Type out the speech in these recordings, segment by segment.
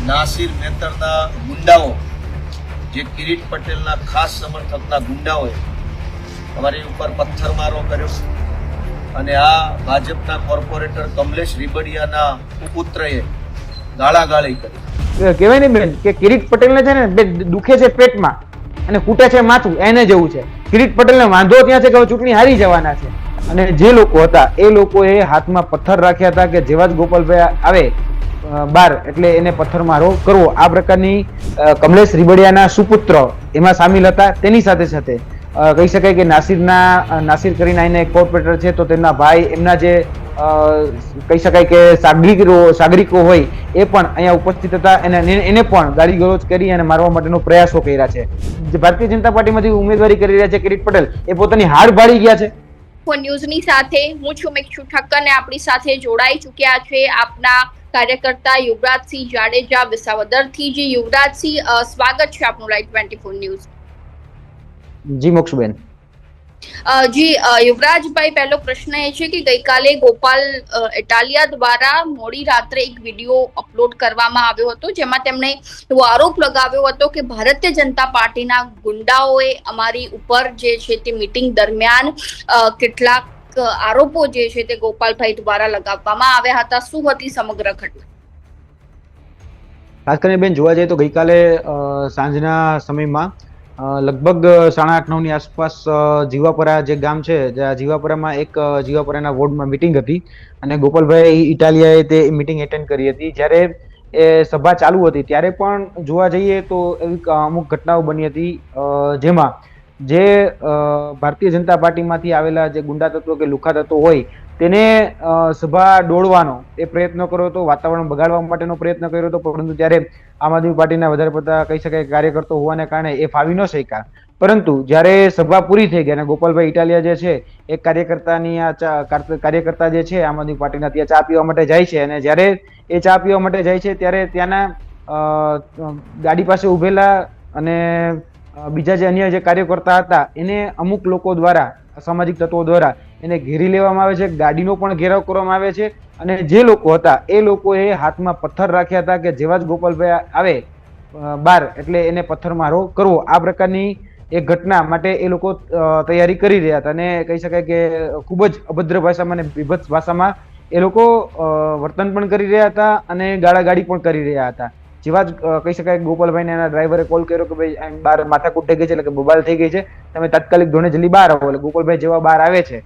નાસિર મેતરના ગુંડાઓ જે કિરીટ પટેલના ખાસ સમર્થકના ગુંડાઓએ અમારી ઉપર પથ્થરમારો કર્યો અને આ ભાજપના કોર્પોરેટર કમલેશ રીબડિયાના પુત્રએ ગાળાગાળી કરી. કહેવાય ને બેન કે કિરીટ પટેલને છે ને દુખે છે પેટમાં અને કૂટે છે માથું, એને જેવું છે. કિરીટ પટેલને વાંધો ત્યાં છે કે હવે ચૂંટણી હારી જવાના છે. અને જે લોકો હતા એ લોકોએ હાથમાં પથ્થર રાખ્યા હતા કે જેવા જ ગોપાલભાઈ આવે બાર એટલે એને પથ્થરમારો કરવો. આ પ્રકારની કમલેશ રીબડિયાના સુપુત્ર એમાં સામેલ હતા. તેની સાથે સાથે કહી શકાય કે નાસિર કરીને આઈને એક કોર્પોરેટર છે, તો તેમના ભાઈ, એમના જે કહી શકાય કે સાગરિકો હોય એ પણ અહીંયા ઉપસ્થિત હતા. એને પણ ગાળી ગલોચ કરી અને મારવા માટેનો પ્રયાસો કર્યા છે. જે ભારતીય જનતા પાર્ટીમાંથી ઉમેદવારી કરી રહ્યા છે કિરીટ પટેલ, એ પોતાની હાર ભાળી ગયા છે. ન્યૂઝની સાથે હું છું મિક્ષુ ઠક્કર ને આપણી સાથે જોડાઈ ચૂક્યા છે આપના કાર્યકર્તા યુવરાજસિંહ જાડેજા વિસાવદરથી. જી યુવરાજસિંહ, સ્વાગત છે આપનું લાઈવ 24 ન્યૂઝ. જી મોક્ષબેન. જી યુવરાજભાઈ, પહેલો પ્રશ્ન એ છે કે ગઈકાલે ગોપાલ ઇટાલિયા દ્વારા મોડી રાત્રે એક વિડીયો અપલોડ કરવામાં આવ્યો હતો, જેમાં તેમણે એવો આરોપ લગાવ્યો હતો કે ભારતીય જનતા પાર્ટીના ગુંડાઓએ અમારી ઉપર જે છે તે મીટિંગ દરમિયાન કેટલાક આરોપો જે છે તે ગોપાલભાઈ દ્વારા લગાવવામાં આવ્યા હતા. શું હતી સમગ્ર ઘટના? ખાસ કરીને બેન જોવા જઈએ તો ગઈકાલે સાંજના સમયમાં લગભગ 8:30-9 ની આસપાસ જીવાપરા જે ગામ છે, જીવાપરામાં એક જીવાપરાના વોર્ડમાં મિટિંગ હતી અને ગોપાલભાઈ ઇટાલિયાએ તે મિટિંગ એટેન્ડ કરી હતી. જ્યારે એ સભા ચાલુ હતી ત્યારે પણ જોવા જઈએ તો એવી અમુક ઘટનાઓ બની હતી જેમાં જે ભારતીય જનતા પાર્ટીમાંથી આવેલા જે ગુંડા તત્વો કે લુખા તત્વો હોય તેને સભા દોડવાનો એ પ્રયત્ન કર્યો હતો, વાતાવરણ બગાડવા માટેનો પ્રયત્ન કર્યો હતો. પરંતુ ત્યારે આમ આદમી પાર્ટીના વધારે પડતા કહી શકાય કાર્યકર્તા હોવાને કારણે એ ફાવી ન શક્યા. પરંતુ જ્યારે સભા પૂરી થઈ ગઈ અને ગોપાલભાઈ ઇટાલિયા જે છે એક કાર્યકર્તા જે છે આમ આદમી પાર્ટીના, ત્યાં ચા પીવા માટે જાય છે અને જ્યારે એ ચા પીવા માટે જાય છે ત્યારે ત્યાંના ગાડી પાસે ઉભેલા અને બીજા જે અન્ય જે કાર્યકર્તા હતા એને અમુક લોકો દ્વારા, અસામાજિક તત્વો દ્વારા એને ઘેરી લેવામાં આવે છે, ગાડીનો પણ ઘેરાવ કરવામાં આવે છે. અને જે લોકો હતા એ લોકોએ હાથમાં પથ્થર રાખ્યા હતા કે જેવા જ ગોપાલભાઈ આવે બાર એટલે એને પથ્થરમારો કરવો. આ પ્રકારની એક ઘટના માટે એ લોકો તૈયારી કરી રહ્યા હતા અને કહી શકાય કે ખૂબ જ અભદ્ર ભાષામાં અને વિભત્સ ભાષામાં એ લોકો વર્તન પણ કરી રહ્યા હતા અને ગાળાગાળી પણ કરી રહ્યા હતા. જેવા જ કહી શકાય ગોપાલભાઈને એના ડ્રાઈવરે કોલ કર્યો કે ભાઈ બહાર માથાકૂટ થઈ ગઈ છે, એટલે કે બબાલ થઈ ગઈ છે, તમે તાત્કાલિક ધોરણે જલ્દી બહાર આવો. એટલે ગોપાલભાઈ જેવા બહાર આવે છે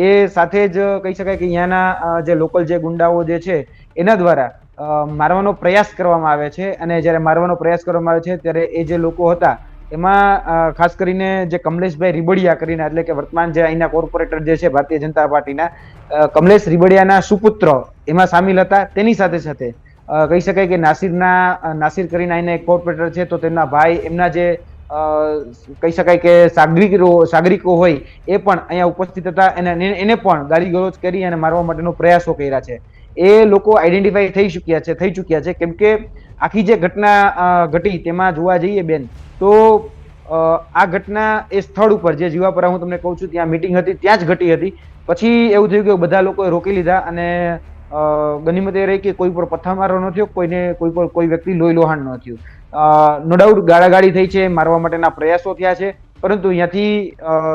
એ સાથે જ કહી શકાય કે અહીંયાના જે લોકલ જે ગુંડાઓ જે છે એના દ્વારા મારવાનો પ્રયાસ કરવામાં આવે છે. અને જ્યારે મારવાનો પ્રયાસ કરવામાં આવે છે ત્યારે એ જે લોકો હતા એમાં ખાસ કરીને જે કમલેશભાઈ રીબડિયા કરીને, એટલે કે વર્તમાન જે અહીંના કોર્પોરેટર જે છે ભારતીય જનતા પાર્ટીના, કમલેશ રીબડિયાના સુપુત્ર એમાં સામેલ હતા. તેની સાથે સાથે કહી શકાય કે નાસિર કરીને આઈને એક કોર્પોરેટર છે, તો તેમના ભાઈ, એમના જે કહી શકાય કે સાગરિકો હોય એ પણ અહીંયા ઉપસ્થિત હતા. એને પણ ગાળી ગલોચ કરી અને મારવા માટેનો પ્રયાસો કર્યા છે. એ લોકો આઈડેન્ટિફાઈ થઈ ચુક્યા છે કેમ કે આખી જે ઘટના ઘટી તેમાં જોવા જઈએ બેન તો આ ઘટના એ સ્થળ ઉપર જે જીવાપરા હું તમને કહું છું ત્યાં મિટિંગ હતી ત્યાં જ ઘટી હતી. પછી એવું થયું કે બધા લોકોએ રોકી લીધા અને ગનીમત એ રહી કે કોઈ પર પથ્થરમારો ન થયો, કોઈ વ્યક્તિ લોહી લોહાણ ન થયું. નો ડાઉટ ગાળાગાળી થઈ છે, મારવા માટેના પ્રયાસો થયા છે, પરંતુ અહીંયાથી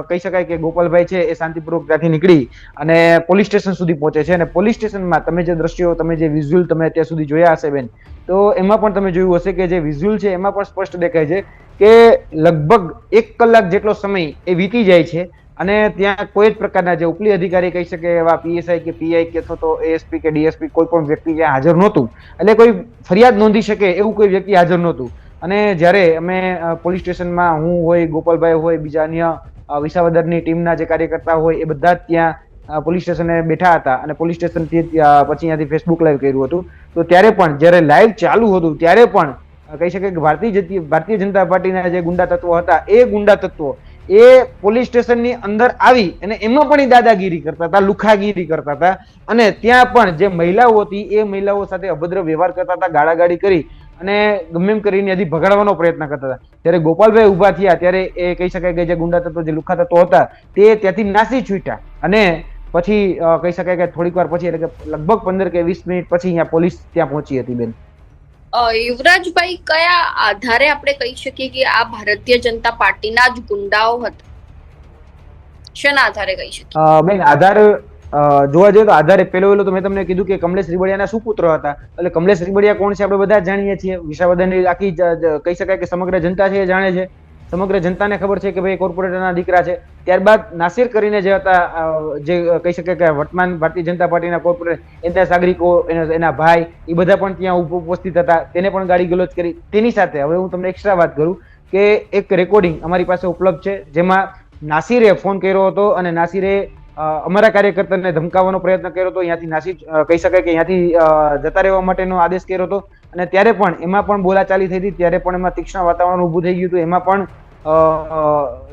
કહી શકાય કે ગોપાલભાઈ છે એ શાંતિપૂર્વક ત્યાંથી નીકળી અને પોલીસ સ્ટેશન સુધી પહોંચે છે. અને પોલીસ સ્ટેશનમાં તમે જે દ્રશ્યો, તમે જે વિઝ્યુઅલ તમે અત્યાર સુધી જોયા હશે બેન, તો એમાં પણ તમે જોયું હશે કે જે વિઝ્યુઅલ છે એમાં પણ સ્પષ્ટ દેખાય છે કે લગભગ 1 કલાક જેટલો સમય એ વીતી જાય છે અને ત્યાં કોઈ જ પ્રકારના જે ઉપલી અધિકારી કહી શકે એવા પીએસઆઈ કે પીઆઈ કે અથવા તો એએસપી કે ડીએસપી કોઈ પણ વ્યક્તિ ત્યાં હાજર નહોતું. એટલે કોઈ ફરિયાદ નોંધી શકે એવું કોઈ વ્યક્તિ હાજર નહોતું. અને જ્યારે અમે પોલીસ સ્ટેશનમાં, હું હોય, ગોપાલભાઈ હોય, બીજા અન્ય વિસાવદરની ટીમના જે કાર્યકર્તા હોય એ બધા જ ત્યાં પોલીસ સ્ટેશને બેઠા હતા અને પોલીસ સ્ટેશનથી પછી અહીંયાથી ફેસબુક લાઈવ કર્યું હતું. તો ત્યારે પણ જ્યારે લાઈવ ચાલુ હતું ત્યારે પણ કહી શકાય કે ભારતીય જનતા પાર્ટીના જે ગુંડા તત્વો હતા એ ગુંડા તત્વો એ પોલીસ સ્ટેશનની અંદર આવી અને એમાં પણ દાદાગીરી કરતા હતા, લુખાગીરી કરતા હતા. અને ત્યાં પણ જે મહિલાઓ હતી એ મહિલાઓ સાથે અભદ્ર વ્યવહાર કરતા હતા, ગાળાગાળી કરી અને ગમે એમ કરીને હજી ભગાડવાનો પ્રયત્ન કરતા હતા. ત્યારે ગોપાલભાઈ ઉભા થયા ત્યારે એ કહી શકાય કે જે ગુંડા તત્વો, જે લુખા તત્વો હતા તે ત્યાંથી નાસી છૂટ્યા. અને પછી કહી શકાય કે થોડીક વાર પછી, એટલે કે લગભગ 15 કે 20 મિનિટ પછી અહીંયા પોલીસ ત્યાં પહોંચી હતી બેન. યુવરાજભાઈ, કયા આધારે આપણે કહી શકીએ કે આ ભારતીય જનતા પાર્ટીના જ ગુંડાઓ હતા? શેના આધારે કહી શકીએ? બેન, આધાર જોવા જઈએ તો આધારે પેલો તો મેં તમને કીધું કે કમલેશ રીબડિયાના સુપુત્ર હતા. એટલે કમલેશ રીબડિયા કોણ છે આપણે બધા જ જાણીએ છીએ. વિસાવદરની આખી કહી શકાય કે સમગ્ર જનતા છે એ જાણે છે. સમગ્ર જનતાને ખબર છે કે ભાઈ કોર્પોરેટરના દીકરા છે. ત્યારબાદ નાસિર કરીને જે હતા, જે કહી શકાય કે વર્તમાન ભારતીય જનતા પાર્ટીના કોર્પોરેટર, એના સાગરિકો, એના ભાઈ, એ બધા પણ ત્યાં ઉપસ્થિત હતા. તેને પણ ગાડી ગલોચ કરી. તેની સાથે હવે હું તમને એક્સ્ટ્રા વાત કરું કે એક રેકોર્ડિંગ અમારી પાસે ઉપલબ્ધ છે, જેમાં નાસિરે ફોન કર્યો હતો અને નાસિરે અમારા કાર્યકર્તાને ધમકાવવાનો પ્રયત્ન કર્યો હતો. અહીંયાથી નાસિર કહી શકાય કે અહીંયાથી જતા રહેવા માટેનો આદેશ કર્યો હતો. અને ત્યારે પણ એમાં પણ બોલાચાલી થઈ હતી. ત્યારે પણ એમાં તીક્ષ્ણ વાતાવરણ ઊભું થઈ ગયું હતું. એમાં પણ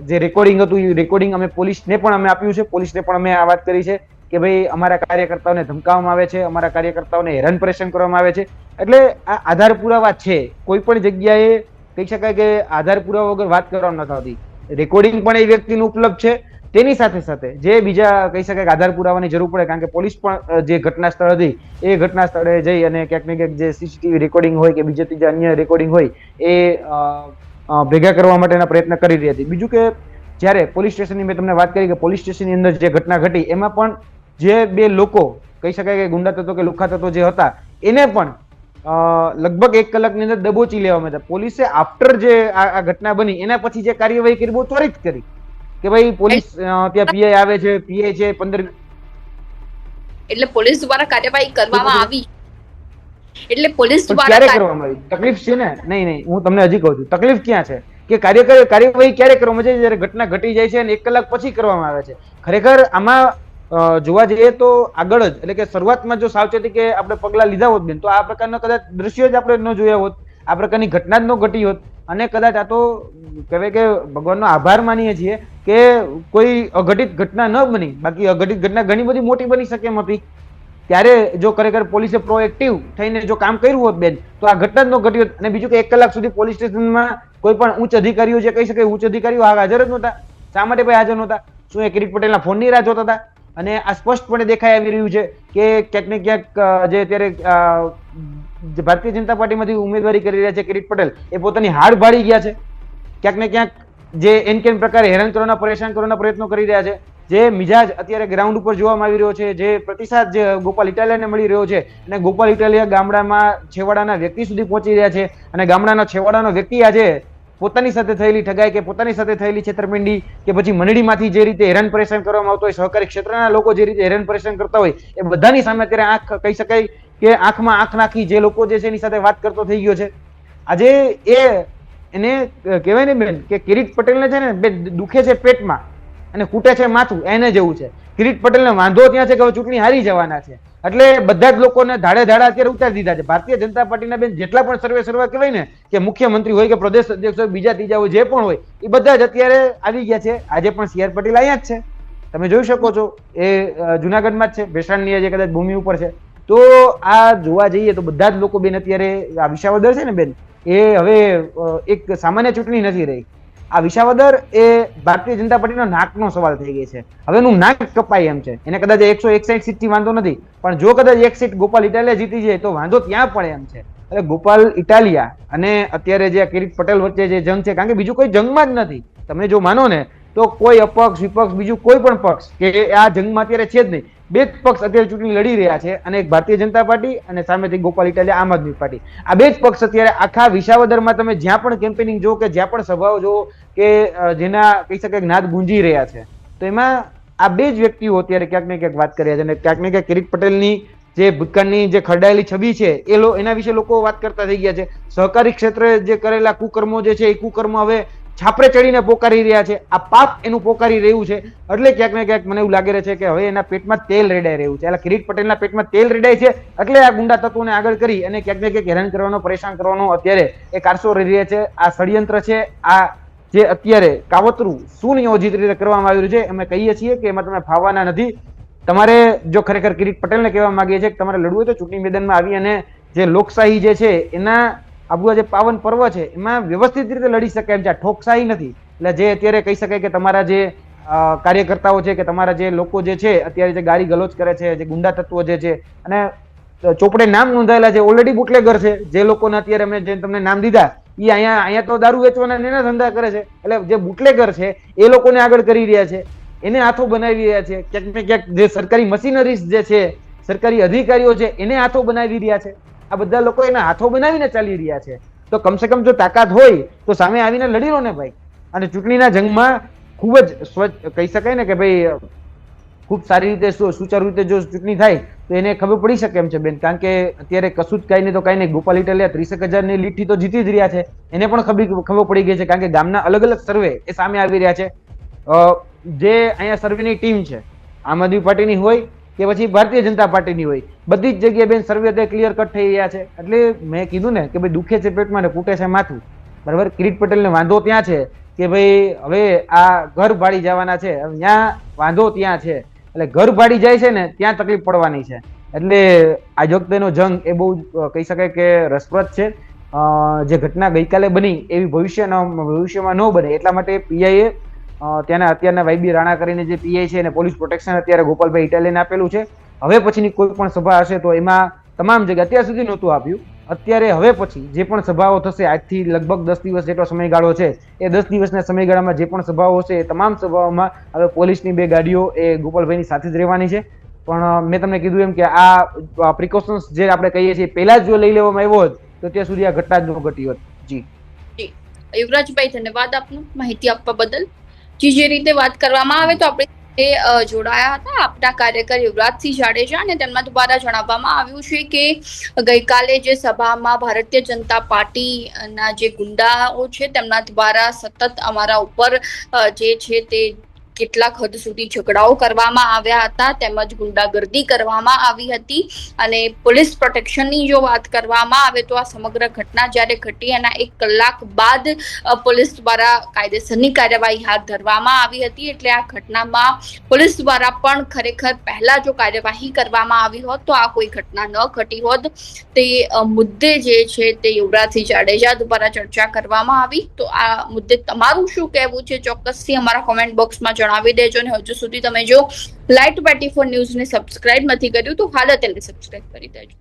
જે રેકોર્ડિંગ હતું એ રેકોર્ડિંગ અમે પોલીસને પણ અમે આપ્યું છે. પોલીસને પણ અમે આ વાત કરી છે કે ભાઈ અમારા કાર્યકર્તાઓને ધમકાવવામાં આવે છે, અમારા કાર્યકર્તાઓને હેરાન પરેશાન કરવામાં આવે છે. એટલે આ આધાર પુરાવા છે. કોઈ પણ જગ્યાએ કહી શકાય કે આધાર પુરાવા વગર વાત કરવામાં નથી આવતી. રેકોર્ડિંગ પણ એ વ્યક્તિનું ઉપલબ્ધ છે. તેની સાથે સાથે જે બીજા કહી શકાય કે આધાર પુરાવાની જરૂર પડે, કારણ કે પોલીસ પણ જે ઘટના સ્થળ હતી એ ઘટના સ્થળે જઈ અને ક્યાંક ને ક્યાંક જે સીસીટીવી રેકોર્ડિંગ હોય કે બીજા ત્રીજા અન્ય રેકોર્ડિંગ હોય એ ભેગા કરવા માટેના પ્રયત્ન કરી રહી હતી. બીજું કે જ્યારે પોલીસ સ્ટેશનની મેં તમને વાત કરી કે પોલીસ સ્ટેશનની અંદર જે ઘટના ઘટી એમાં પણ જે બે લોકો કહી શકાય કે ગુંડા તત્વો કે લુખ્ખા તત્વો જે હતા એને પણ લગભગ 1 કલાકની અંદર દબોચી લેવામાં હતા. પોલીસે આફ્ટર જે આ ઘટના બની એના પછી જે કાર્યવાહી કરી બહુ ત્વરિત કરી કે ભાઈ પોલીસ ત્યાં પીઆઈ આવે છે, પીઆઈ છે 15, એટલે પોલીસ દ્વારા કાર્યવાહી કરવામાં આવી. એટલે પોલીસ દ્વારા ક્યારે કરવામાં આવી? તકલીફ છે ને? નહીં, હું તમને હજી કહું છું તકલીફ ક્યાં છે કે કાર્યવાહી ક્યારે કરવામાં આવે છે? જ્યારે ઘટના ઘટી જાય છે અને 1 કલાક પછી કરવામાં આવે છે. ખરેખર આમાં જોવા જઈએ તો આગળ જ એટલે કે શરૂઆતમાં જો સાવચેતી કે આપણે પગલા લીધા હોત બેન, તો આ પ્રકારના કદાચ દ્રશ્યો જ આપણે ન જોયા હોત, આ પ્રકારની ઘટના જ ન ઘટી હોત. અને કદાચ આ તો કહેવાય કે ભગવાનનો આભાર માનીએ છીએ કે કોઈ અઘટિત ઘટના ન બની. બાકી અઘટિત ઘટના ઘણી બધી મોટી બની શકે એમ હતી. ત્યારે જો ખરેખર પોલીસે પ્રોએક્ટિવ થઈને જો કામ કર્યું હોત બેન, તો આ ઘટના જ ન ઘટી હોત. અને બીજું કે 1 કલાક સુધી પોલીસ સ્ટેશનમાં કોઈ પણ ઉચ્ચ અધિકારીઓ જે કહી શકાય ઉચ્ચ અધિકારીઓ હાજર જ નહોતા. શા માટે ભાઈ હાજર નહોતા? શું એ કિરીટ પટેલના ફોનની રાહ જોતા હતા? અને આ સ્પષ્ટપણે દેખાઈ આવી રહ્યું છે કે ક્યાંક ને ક્યાંક જે અત્યારે ભારતીય જનતા પાર્ટીમાંથી ઉમેદવારી કરી રહ્યા છે કિરીટ પટેલ, એ પોતાની હાડ ભાળી ગયા છે. ક્યાંક ને ક્યાંક જે એન કેન પ્રકારે હેરાન કરવાના, પરેશાન કરવાના પ્રયત્નો કરી રહ્યા છે. જે મિજાજ અત્યારે ગ્રાઉન્ડ ઉપર જોવામાં આવી રહ્યો છે, જે પ્રતિસાદ જે ગોપાલ ઇટાલિયાને મળી રહ્યો છે, અને ગોપાલ ઇટાલિયા ગામડામાં છેવાડાના વ્યક્તિ સુધી પહોંચી રહ્યા છે. અને ગામડાનો છેવાડાનો વ્યક્તિ આજે પોતાની સાથે થયેલી ઠગાઈ કે પોતાની સાથે થયેલી છેતરપિંડી કે પછી મંડળીમાંથી જે રીતે હેરાન પરેશાન કરવામાં આવતો હોય, સહકારી ક્ષેત્રના લોકો જે રીતે હેરાન પરેશાન કરતા હોય, એ બધાની સામે અત્યારે આંખ કહી શકાય કે આંખમાં આંખ નાખી જે લોકો જે છે એની સાથે વાત કરતો થઈ ગયો છે. આજે એને કહેવાય ને બેન કે કિરીટ પટેલને છે ને બે દુખે છે પેટમાં અને કૂટે છે માથું, એને જેવું છે. કિરીટ પટેલને વાંધો ત્યાં છે કે હવે ચૂંટણી હારી જવાના છે. એટલે બધા જ લોકોને ધાડે ધાડા અત્યારે ઉતારી દીધા છે. ભારતીય જનતા પાર્ટીના બેન જેટલા પણ સર્વે કહેવાય ને કે મુખ્યમંત્રી હોય કે પ્રદેશ અધ્યક્ષ હોય, બીજા ત્રીજા હોય, જે પણ હોય, એ બધા જ અત્યારે આવી ગયા છે. આજે પણ CR પટેલ અહીંયા જ છે, તમે જોઈ શકો છો. એ જુનાગઢમાં જ છે, ભેસાણની જે કદાચ ભૂમિ ઉપર છે. તો આ જોવા જઈએ તો બધા જ લોકો બેન અત્યારે આ વિસાવદર છે ને બેન, એ હવે એક સામાન્ય ચૂંટણી નથી રહી. આ વિસાવદર એ ભારતીય જનતા પાર્ટીનો નાકનો સવાલ થઈ ગઈ છે. હવે એનું નાક કપાય એમ છે. એને કદાચ 161 સીટથી વાંધો નથી, પણ જો કદાચ 1 સીટ ગોપાલ ઇટાલિયા જીતી જાય તો વાંધો ત્યાં પડે એમ છે. એટલે ગોપાલ ઇટાલિયા અને અત્યારે જે કિરીટ પટેલ વચ્ચે જે જંગ છે, કારણ કે બીજું કોઈ જંગમાં જ નથી. તમે જો માનો ને તો કોઈ અપક્ષ વિપક્ષ બીજું કોઈ પણ પક્ષ કે આ જંગમાં અત્યારે છે જ નહીં. બે જ પક્ષ અત્યારે ચૂંટણી લડી રહ્યા છે, અને એક ભારતીય જનતા પાર્ટી અને સામેથી ગોપાલ ઇટાલિયા આમ આદમી પાર્ટી. આ બે જ પક્ષ અત્યારે આખા વિસાવદરમાં તમે જ્યાં પણ કેમ્પેનિંગ જો કે જ્યાં પણ સભાઓ જો કે જેના કહી શકાય નાદ ગુંજી રહ્યા છે, તો એમાં આ બે જ વ્યક્તિઓ અત્યારે ક્યાંક ને ક્યાંક વાત કરી રહ્યા છે. અને ક્યાંક ને ક્યાંક કિરીટ પટેલની જે ભૂતકાળની જે ખરડાયેલી છબી છે એના વિશે લોકો વાત કરતા થઈ ગયા છે. સહકારી ક્ષેત્રે જે કરેલા કુકર્મો જે છે એ કુકર્મો હવે છાપરે ચડીને પોકારી રહ્યા છે. આ પાપ એનું પોકારી રહ્યું છે. એટલે ક્યાંક ને ક્યાંક મને એવું લાગે છે કે હવે એના પેટમાં તેલ રેડાઈ રહ્યું છે. એટલે કિરીટ પટેલના પેટમાં તેલ રેડાય છે, એટલે આ ગુંડા તત્વોને આગળ કરી અને ક્યાંક ને ક્યાંક હેરાન કરવાનો, પરેશાન કરવાનો અત્યારે એ કારસો રહી રહ્યા છે. આ ષડયંત્ર છે, આ જે અત્યારે કાવતરું સુનિયોજિત રીતે કરવામાં આવ્યું છે, અમે કહીએ છીએ કે એમાં તમે ફાવવાના નથી. તમારે જો ખરેખર કિરીટ પટેલને કહેવા માંગીએ છીએ કે તમારે લડવું હોય તો ચૂંટણી મેદાનમાં આવી અને જે લોકશાહી જે છે એના આપણું જે પાવન પર્વ છે એમાં વ્યવસ્થિત રીતે લડી શકાય એમ છે. આ ઠોકશાહી નથી. એટલે જે અત્યારે કહી શકાય કે તમારા જે કાર્યકર્તાઓ છે કે તમારા જે લોકો જે છે અત્યારે જે ગાળી ગલોચ કરે છે, જે ગુંડા તત્વો જે છે, અને ચોપડે નામ નોંધાયેલા છે ઓલરેડી બુટલેગર છે. જે લોકોને અત્યારે અમે જે તમને નામ દીધા એ અહીંયા તો દારૂ વેચવાના એના ધંધા કરે છે. એટલે જે બુટલેગર છે એ લોકોને આગળ કરી રહ્યા છે, એને હાથો બનાવી રહ્યા છે. ક્યાંક ને ક્યાંક જે સરકારી મશીનરીઝ જે છે, સરકારી અધિકારીઓ છે, એને હાથો બનાવી રહ્યા છે. આ બધા લોકો એના હાથો બનાવીને ચાલી રહ્યા છે. તો કમસે કમ જો તાકાત હોય તો સામે આવીને લડી લો ને ભાઈ. અને ચૂંટણીના જંગમાં ખૂબ જ કહી શકાય ને કે ભાઈ ખૂબ સારી રીતે સુચારુ રીતે જો ચૂંટણી થાય તો એને ખબર પડી શકે એમ છે બેન. કારણ કે અત્યારે કશું જ કઈ નહીં તો કઈ નહીં, ગોપાલ ઇટાલિયા 30,000ની લીડથી તો જીતી જ રહ્યા છે. એને પણ ખબર પડી ગઈ છે, કારણ કે ગામના અલગ અલગ સર્વે એ સામે આવી રહ્યા છે. જે અહીંયા સર્વેની ટીમ છે, આમ આદમી પાર્ટીની હોય કે પછી ભારતીય જનતા પાર્ટીની હોય, બધી જ જગ્યાએ બેન સર્વે અત્યારે ક્લિયર કટ થઈ રહ્યા છે. એટલે મેં કીધું ને કે ભાઈ દુખે છે પેટમાં ને ફૂટે છે માથું, બરાબર. કિરીટ પટેલને વાંધો ત્યાં છે કે ભાઈ હવે આ ઘર ભાડી જવાના છે, ત્યાં વાંધો ત્યાં છે. એટલે ઘર ભાડી જાય છે ને ત્યાં તકલીફ પડવાની છે. એટલે આજ વખતેનો જંગ એ બહુ કહી શકાય કે રસપ્રદ છે. જે ઘટના ગઈકાલે બની એવી ભવિષ્યમાં ન બને એટલા માટે પીઆઈએ ત્યાંના અત્યારના વાયબી રાણા કરીને જે પીઆઈ છે એને પોલીસ પ્રોટેક્શન અત્યારે ગોપાલભાઈ ઇટાલિયાને આપેલું છે. હવે પછીની કોઈ પણ સભા હશે તો એમાં તમામ જગ્યા અત્યાર સુધી નહોતું આપ્યું, અત્યારે હવે પછી જે પણ સભાઓ થશે, આજથી લગભગ 10 દિવસ જેટલો સમયગાળો છે, એ 10 દિવસના સમયગાળામાં જે પણ સભાઓ હશે એ તમામ સભાઓમાં હવે પોલીસની 2 ગાડીઓ એ ગોપાલભાઈની સાથે જ રહેવાની છે. પણ મેં તમને કીધું એમ કે આ પ્રિકોશન્સ જે આપણે કહીએ છીએ પહેલા જ જો લઈ લેવામાં આવ્યો હોત તો ત્યાં સુધી આ ઘટના જ ન ઘટી હોત. જી યુવરાજભાઈ, ધન્યવાદ આપનું માહિતી આપવા બદલ. જે રીતે વાત કરવામાં આવે તો આપણે જોડાયા હતા આપના કાર્યકર યુવરાજસિંહ જાડેજા, અને તેમના દ્વારા જણાવવામાં આવ્યું છે કે ગઈકાલે જે સભામાં ભારતીય જનતા પાર્ટીના જે ગુંડાઓ છે તેમના દ્વારા સતત અમારા ઉપર જે છે તે કેટલાક હદ સુધી ઝઘડાઓ કરવામાં આવ્યા હતા, તેમજ ગુંડાગર્દી કરવામાં આવી હતી. અને પોલીસ પ્રોટેક્શનની જો વાત કરવામાં આવે તો આ સમગ્ર ઘટના જ્યારે ઘટી એના 1 કલાક બાદ પોલીસ દ્વારા કાયદેસરની કાર્યવાહી હાથ ધરવામાં આવી હતી. એટલે આ ઘટનામાં પોલીસ દ્વારા પણ ખરેખર પહેલા જો કાર્યવાહી કરવામાં આવી હોત તો આ કોઈ ઘટના ન ઘટી હોત. તે મુદ્દે જે છે તે યુવરાજસિંહ જાડેજા દ્વારા ચર્ચા કરવામાં આવી. તો આ મુદ્દે તમારું શું કહેવું છે ચોક્કસથી અમારા કોમેન્ટ બોક્સમાં જણાવી દેજો. અને હજુ સુધી તમે જો લાઈટ 24 ન્યૂઝને સબસ્ક્રાઇબ નથી કર્યું તો હાલ તેને સબસ્ક્રાઇબ કરી દેજો.